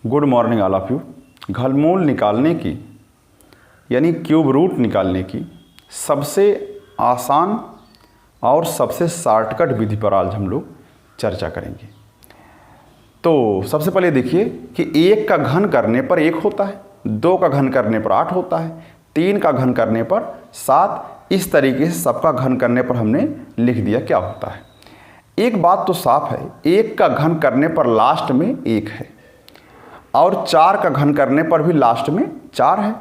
Good morning all of you. घनमूल निकालने की यानी क्यूब रूट निकालने की सबसे आसान और सबसे शॉर्टकट विधि पर आज हम लोग चर्चा करेंगे। तो सबसे पहले देखिए कि एक का घन करने पर 1 होता है, 2 का घन करने पर 8 होता है, 3 का घन करने पर 7। इस तरीके से सबका घन करने पर हमने लिख दिया क्या होता है। एक बात तो साफ है, 1 का घन करने पर लास्ट में 1 है और 4 का घन करने पर भी लास्ट में 4 है,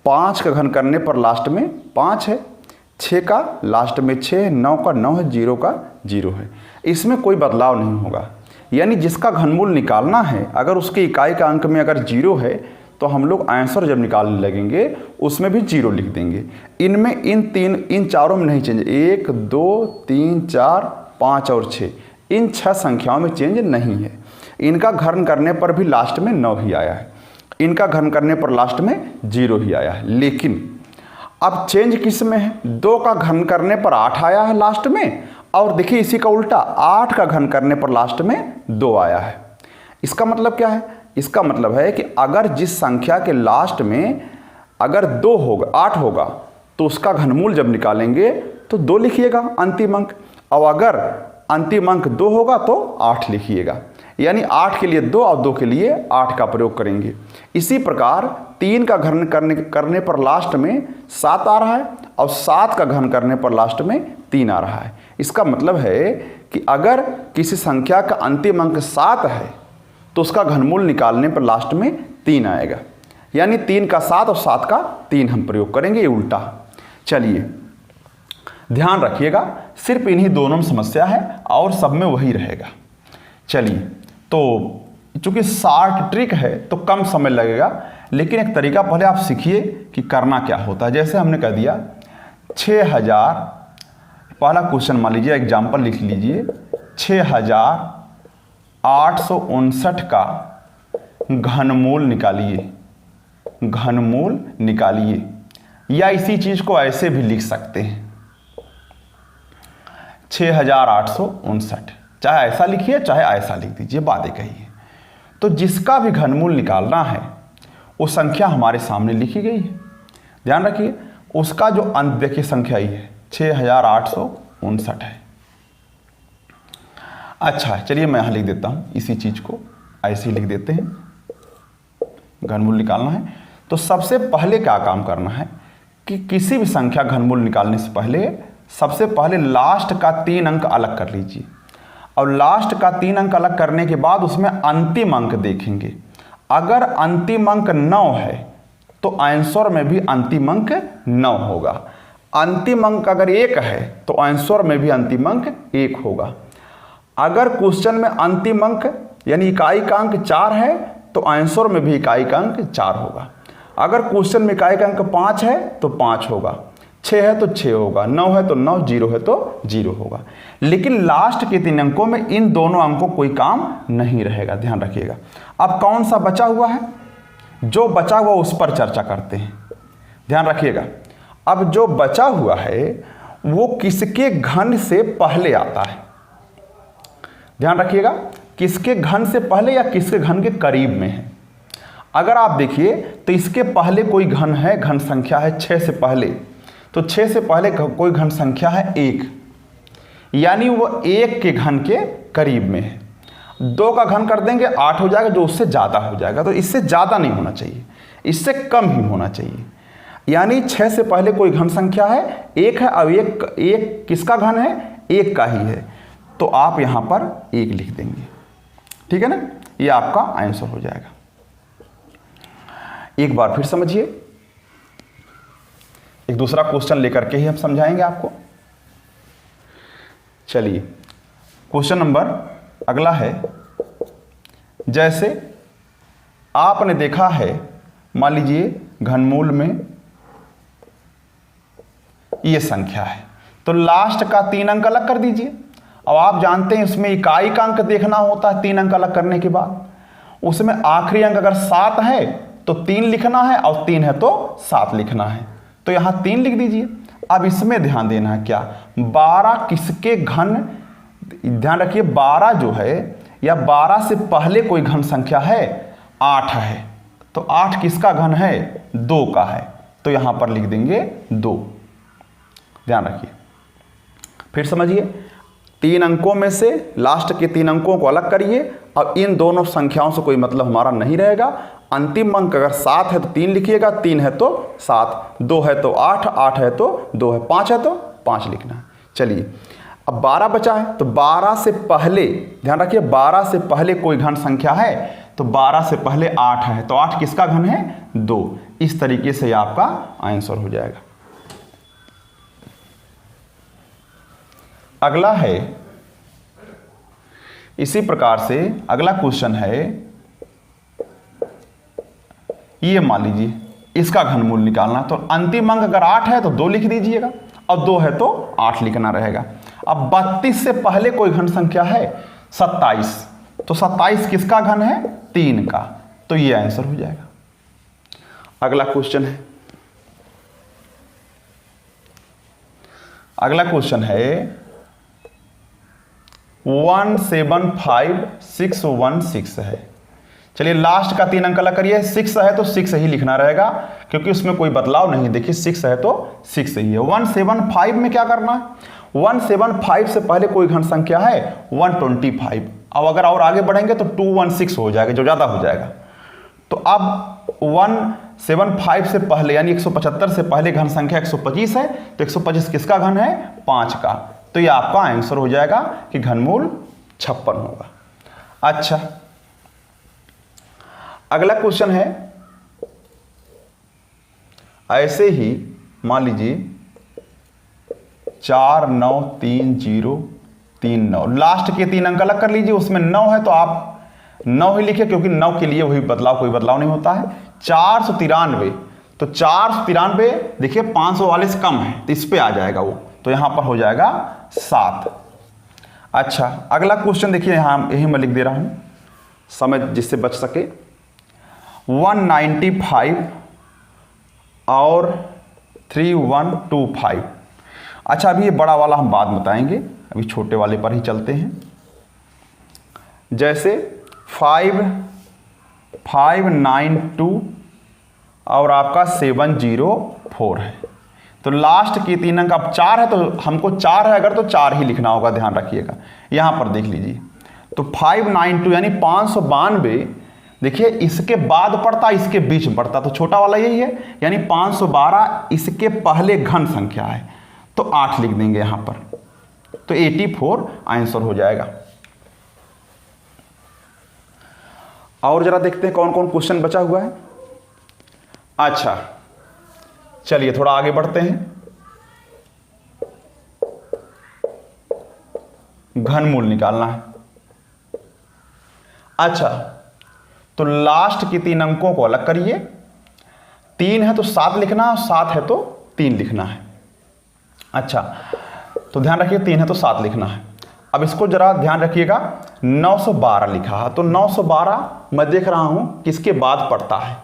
5 का घन करने पर लास्ट में 5 है, 6 का लास्ट में 6 है, 9 का 9 है, 0 का 0 है। इसमें कोई बदलाव नहीं होगा। यानी जिसका घनमूल निकालना है अगर उसके इकाई का अंक में अगर 0 है तो हम लोग आंसर जब निकालने लगेंगे उसमें भी 0 लिख देंगे। इनमें इन चारों में नहीं चेंज, 1 2 3 4 5 और 6, इन 6 संख्याओं में चेंज नहीं है। इनका घन करने पर भी लास्ट में 9 ही आया है, इनका घन करने पर लास्ट में 0 ही आया है। लेकिन अब चेंज किस में है, 2 का घन करने पर 8 आया है लास्ट में, और देखिए इसी का उल्टा 8 का घन करने पर लास्ट में 2 आया है। इसका मतलब क्या है, इसका मतलब है कि अगर जिस संख्या के लास्ट में अगर 2 होगा 8 होगा तो उसका घनमूल जब निकालेंगे तो 2 लिखिएगा अंतिम अंक, और अगर अंतिम अंक 2 होगा तो 8 लिखिएगा। यानी 8 के लिए 2 और 2 के लिए 8 का प्रयोग करेंगे। इसी प्रकार 3 का घन करने पर लास्ट में 7 आ रहा है और 7 का घन करने पर लास्ट में 3 आ रहा है। इसका मतलब है कि अगर किसी संख्या का अंतिम अंक 7 है तो उसका घनमूल निकालने पर लास्ट में 3 आएगा। यानी 3 का 7 और 7 का 3 हम प्रयोग करेंगे, ये उल्टा। चलिए ध्यान रखिएगा, सिर्फ इन्हीं दोनों में समस्या है और सब में वही रहेगा। चलिए तो चूंकि शॉर्ट ट्रिक है तो कम समय लगेगा, लेकिन एक तरीका पहले आप सीखिए कि करना क्या होता है। जैसे हमने कह दिया 6000, पहला क्वेश्चन मान लीजिए, एग्जाम्पल लिख लीजिए, 6859 का घनमूल निकालिए, घनमूल निकालिए। या इसी चीज को ऐसे भी लिख सकते हैं 6859, चाहे ऐसा लिखिए चाहे ऐसा लिख दीजिए, बात एक ही है। तो जिसका भी घनमूल निकालना है वो संख्या हमारे सामने लिखी गई है, ध्यान रखिए। उसका जो अंत देखिए संख्या ही है 6859 है। अच्छा चलिए मैं यहाँ लिख देता हूँ, इसी चीज को ऐसे ही लिख देते हैं। घनमूल निकालना है तो सबसे पहले क्या काम करना है कि किसी भी संख्या घनमूल निकालने से पहले सबसे पहले लास्ट का 3 अंक अलग कर लीजिए, और लास्ट का 3 अंक अलग करने के बाद उसमें अंतिम अंक देखेंगे। अगर अंतिम अंक 9 है तो आंसर में भी अंतिम अंक 9 होगा। अंतिम अंक अगर 1 है तो आंसर में भी अंतिम अंक 1 होगा। अगर क्वेश्चन में अंतिम अंक यानी इकाई का अंक 4 है तो आंसर में भी इकाई का अंक 4 होगा। अगर क्वेश्चन में इकाई का अंक 5 है तो 5 होगा, 6 है तो 6 होगा, 9 है तो 9, 0 है तो 0 होगा। लेकिन लास्ट के 3 अंकों में इन दोनों अंकों कोई काम नहीं रहेगा, ध्यान रखिएगा। अब कौन सा बचा हुआ है, जो बचा हुआ उस पर चर्चा करते हैं, ध्यान रखिएगा। अब जो बचा हुआ है वो किसके घन से पहले आता है, ध्यान रखिएगा, किसके घन से पहले या किसके घन के करीब में है। अगर आप देखिए तो इसके पहले कोई घन है, घन संख्या है 6 से पहले, तो 6 से पहले कोई घन संख्या है 1, यानी वो 1 के घन के करीब में है। 2 का घन कर देंगे 8 हो जाएगा, जो उससे ज़्यादा हो जाएगा। तो इससे ज़्यादा नहीं होना चाहिए, इससे कम ही होना चाहिए। यानी 6 से पहले कोई घन संख्या है 1 है, और एक किसका घन है, 1 का ही है, तो आप यहाँ पर 1 लिख देंगे, ठीक है ना। ये आपका आंसर हो जाएगा। एक बार फिर समझिए, एक दूसरा क्वेश्चन लेकर के ही हम समझाएंगे आपको। चलिए क्वेश्चन नंबर अगला है, जैसे आपने देखा है, मान लीजिए घनमूल में ये संख्या है तो लास्ट का 3 अंक अलग कर दीजिए। अब आप जानते हैं इसमें इकाई का अंक देखना होता है 3 अंक अलग करने के बाद। उसमें आखिरी अंक अगर 7 है तो 3 लिखना है, और 3 है तो 7 लिखना है, तो यहां 3 लिख दीजिए। अब इसमें ध्यान देना है क्या, 12 किसके घन, ध्यान रखिए 12 जो है या 12 से पहले कोई घन संख्या है 8 है, तो 8 किसका घन है? 2 का है, तो यहां पर लिख देंगे 2। ध्यान रखिए, फिर समझिए, 3 अंकों में से लास्ट के 3 अंकों को अलग करिए। अब इन दोनों संख्याओं से कोई मतलब हमारा नहीं रहेगा। अंतिम अंक अगर 7 है तो 3 लिखिएगा, 3 है तो 7, 2 है तो 8, 8 है तो 2 है, 5 है तो 5 लिखना है। चलिए, अब 12 बचा है, तो 12 से पहले, ध्यान रखिए, 12 से पहले कोई घन संख्या है, तो 12 से पहले 8 है, तो 8 किसका घन है? 2। इस तरीके से आपका आंसर हो जाएगा। अगला है, इसी प्रकार से अगला क्वेश्चन है, ये मान लीजिए इसका घनमूल निकालना। तो अंतिम अंक अगर 8 है तो 2 लिख दीजिएगा, और 2 है तो 8 लिखना रहेगा। अब 32 से पहले कोई घन संख्या है 27, तो 27 किसका घन है? 3 का, तो ये आंसर हो जाएगा। अगला क्वेश्चन है, अगला क्वेश्चन है 175,616 है। चलिए, लास्ट का 3 अंक अलग करिए। 6 है तो 6 ही लिखना रहेगा, क्योंकि उसमें कोई बदलाव नहीं। देखिए, 6 है तो 6 ही है। 175 में क्या करना है? 175 से पहले कोई घन संख्या है 125। अब अगर और आगे बढ़ेंगे तो 216 हो जाएगा, जो ज़्यादा हो जाएगा। तो अब 175 से पहले यानी 175 से पहले घन संख्या 125 है, तो 125 किसका घन है? 5 का, तो ये आपका आंसर हो जाएगा कि घनमूल 56 होगा। अच्छा, अगला क्वेश्चन है, ऐसे ही मान लीजिए 493039, लास्ट के 3 अंक अलग कर लीजिए। उसमें 9 है तो आप 9 ही लिखिए, क्योंकि 9 के लिए वही बदलाव, कोई बदलाव नहीं होता है। 493, तो 493 देखिए 500 वाले से कम है, तो इस पे आ जाएगा वो, तो यहां पर हो जाएगा 7। अच्छा, अगला क्वेश्चन देखिए, यहां यही मैं लिख दे रहा हूं, समय जिससे बच सके। 195 और 3125। अच्छा, अभी ये बड़ा वाला हम बाद बताएंगे, अभी छोटे वाले पर ही चलते हैं। जैसे 5592 और आपका 704 है, तो लास्ट की 3 अंक, अब 4 है तो हमको 4 है अगर, तो 4 ही लिखना होगा, ध्यान रखिएगा। यहां पर देख लीजिए, तो 592 यानी 592, देखिए इसके बाद पड़ता, इसके बीच में पड़ता, तो छोटा वाला यही है, यानी 512 इसके पहले घन संख्या है, तो 8 लिख देंगे यहां पर, तो 84 आंसर हो जाएगा। और जरा देखते हैं कौन कौन क्वेश्चन बचा हुआ है। अच्छा, चलिए थोड़ा आगे बढ़ते हैं। घनमूल निकालना है। अच्छा, तो लास्ट की 3 अंकों को अलग करिए। 3 है तो 7 लिखना है, 7 है तो 3 लिखना है। अच्छा, तो ध्यान रखिए 3 है तो 7 लिखना है। अब इसको जरा ध्यान रखिएगा, 912 लिखा है, तो 912 मैं देख रहा हूं किसके बाद पड़ता है,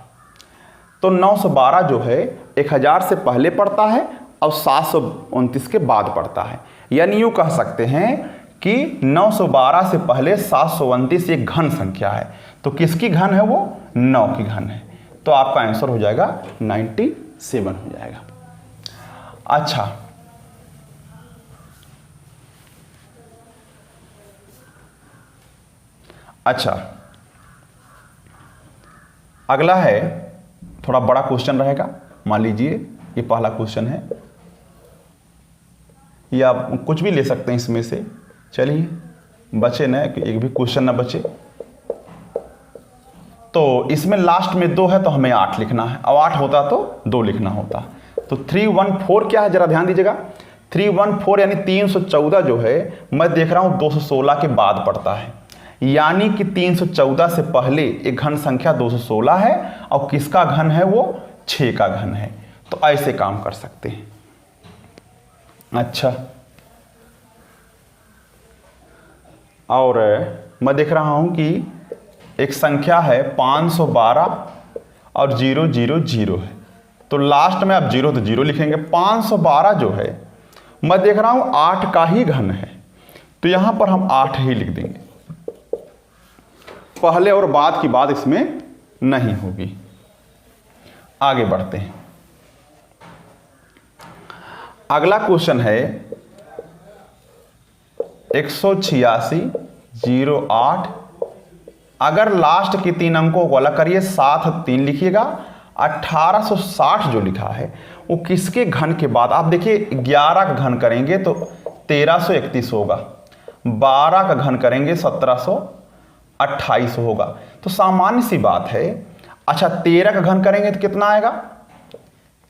तो 912 जो है 1000 से पहले पड़ता है और 729 के बाद पड़ता है। यानी यूं कह सकते हैं कि 912 से पहले 729 एक घन संख्या है, तो किसकी घन है? वो 9 की घन है, तो आपका आंसर हो जाएगा 97 हो जाएगा। अच्छा, अच्छा, अगला है, थोड़ा बड़ा क्वेश्चन रहेगा। मान लीजिए ये पहला क्वेश्चन है, या आप कुछ भी ले सकते हैं इसमें से। चलिए, बचे न एक भी क्वेश्चन ना बचे। तो इसमें लास्ट में 2 है तो हमें 8 लिखना है, अब 8 होता तो 2 लिखना होता। तो 314 क्या है, जरा ध्यान दीजिएगा। 314 यानी 314 जो है मैं देख रहा हूं 216 के बाद पड़ता है, यानी कि 314 से पहले एक घन संख्या 216 है, और किसका घन है? वो 6 का घन है। तो ऐसे काम कर सकते हैं। अच्छा, और मैं देख रहा हूं कि एक संख्या है 512 और 000 है, तो लास्ट में आप 0 तो 0 लिखेंगे। 512 जो है मैं देख रहा हूं 8 का ही घन है, तो यहां पर हम 8 ही लिख देंगे। पहले और बाद की बात इसमें नहीं होगी। आगे बढ़ते हैं। अगला क्वेश्चन है 186.08। अगर लास्ट के 3 अंकों को अलग करिए, 7 3 लिखिएगा। 1860 जो लिखा है वो किसके घन के बाद, आप देखिए 11 का घन करेंगे तो 1331 होगा, 12 का घन करेंगे 1728 होगा। तो सामान्य सी बात है। अच्छा 13 का घन करेंगे तो कितना आएगा,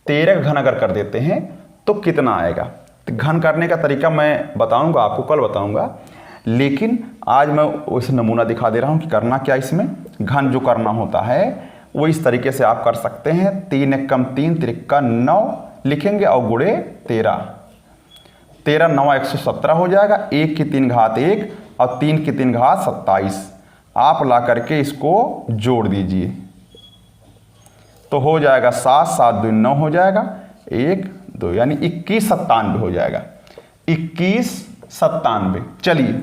13 का घन अगर कर देते हैं तो कितना आएगा। तो घन करने का तरीका मैं बताऊंगा आपको, कल बताऊंगा, लेकिन आज मैं उस नमूना दिखा दे रहा हूं कि करना क्या। इसमें घन जो करना होता है वो इस तरीके से आप कर सकते हैं। 3 एकम 3 त्रिका 9 लिखेंगे और गुणे 13, 13 9 117 हो जाएगा। 1 की 3 घात 1 और 3 की 3 घात 27। आप ला करके इसको जोड़ दीजिए तो हो जाएगा 7 7 2 9 हो जाएगा, 1 2 यानी 2197 हो जाएगा, 2197। चलिए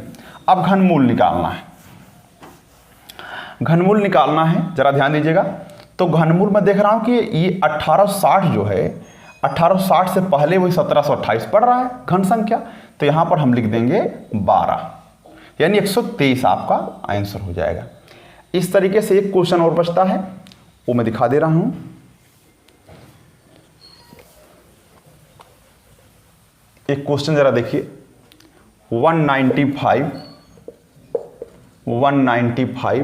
अब घनमूल निकालना है। घनमूल निकालना है, जरा ध्यान दीजिएगा। तो घनमूल में देख रहा हूं कि ये 1860 जो है, 1860 से पहले वही 1728 पड़ रहा है घन संख्या, तो यहां पर हम लिख देंगे 12 यानी 123 आपका आंसर हो जाएगा। इस तरीके से एक क्वेश्चन और बचता है, वो मैं दिखा दे रहा हूं। एक क्वेश्चन जरा देखिए, 195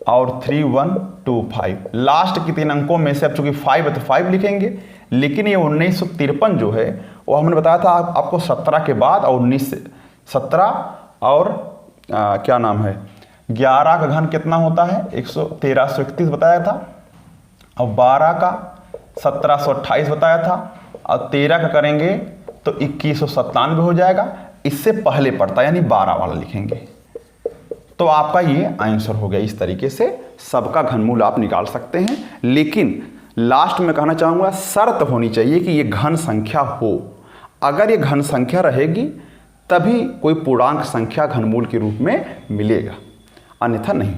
और 3125। लास्ट के 3 अंकों में से अब चूंकि 5 है तो 5 लिखेंगे, लेकिन ये 1953 जो है वो हमने बताया था आपको 17 के बाद और 17 और क्या नाम है 11 का घन कितना होता है 1331 बताया था, और 12 का 1728 बताया था, और 13 का करेंगे तो 2197 हो जाएगा। इससे पहले पड़ता यानी 12 वाला लिखेंगे तो आपका ये आंसर हो गया। इस तरीके से सबका घनमूल आप निकाल सकते हैं, लेकिन लास्ट में कहना चाहूँगा शर्त होनी चाहिए कि ये घन संख्या हो। अगर ये घन संख्या रहेगी तभी कोई पूर्णांक संख्या घनमूल के रूप में मिलेगा, अन्यथा नहीं।